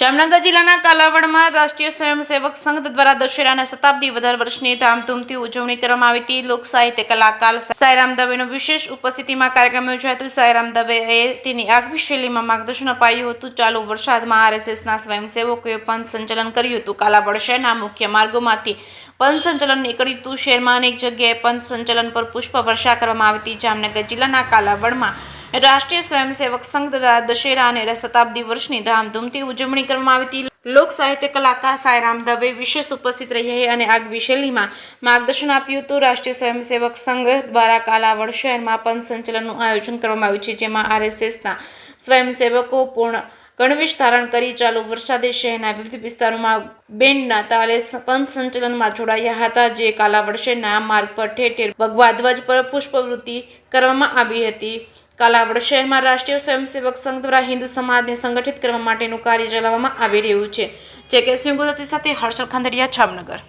જામનગર જિલ્લાના કાલાવડમાં રાષ્ટ્રીય સ્વયંસેવક સંઘ દ્વારા દશેરાના શતાબ્દી વધાર વર્ષની ધામધૂમથી ઉજવણી કરવામાં આવી હતી। લોક સાહિત્ય કલાકાર સાંઈરામ દવેનો વિશેષ ઉપસ્થિતિમાં કાર્યક્રમ યોજાયો હતો। સાંઈરામ દવેએ તેની આગવી શૈલીમાં માર્ગદર્શન અપાયું હતું। ચાલુ વરસાદમાં આરએસએસના સ્વયંસેવકોએ પંથ સંચલન કર્યું હતું। કાલાવડ શહેરના મુખ્ય માર્ગોમાંથી પંથ સંચલન નીકળ્યું હતું। શહેરમાં અનેક જગ્યાએ પંથ સંચલન પર પુષ્પ વર્ષા કરવામાં આવી હતી। જામનગર જિલ્લાના કાલાવડમાં રાષ્ટ્રીય સ્વયંસેવક સંઘ દ્વારા દશેરા અને શતાબ્દી વર્ષની ધામધૂમથી ઉજવણી કરવામાં આવી હતી। લોક સાહિત્ય કલાકાર સાંઈરામ દવે વિશેષ ઉપસ્થિત રહ્યા અને આગવી શૈલીમાં માર્ગદર્શન આપ્યું હતું। રાષ્ટ્રીય સ્વયંસેવક સંઘ દ્વારા કાલાવડ શહેરમાં પંથ સંચલનનું આયોજન કરવામાં આવ્યું છે, જેમાં આરએસએસના સ્વયંસેવકો પૂર્ણ ગણવેશ ધારણ કરી ચાલુ વરસાદે શહેરના વિવિધ વિસ્તારોમાં બેન્ડના તાલે પંથ સંચલનમાં જોડાયા હતા, જે કાલાવડ શહેરના માર્ગ પર ઠેર ઠેર ભગવા ધ્વજ પર પુષ્પવૃત્તિ કરવામાં આવી હતી। કાલાવડ શહેરમાં રાષ્ટ્રીય સ્વયંસેવક સંઘ દ્વારા હિન્દુ સમાજને સંગઠિત કરવા માટેનું કાર્ય ચલાવવામાં આવી રહ્યું છે। જે કે સિંહ ગુજરાતી સાથે હર્ષલ ખંડેરિયા, જામનગર।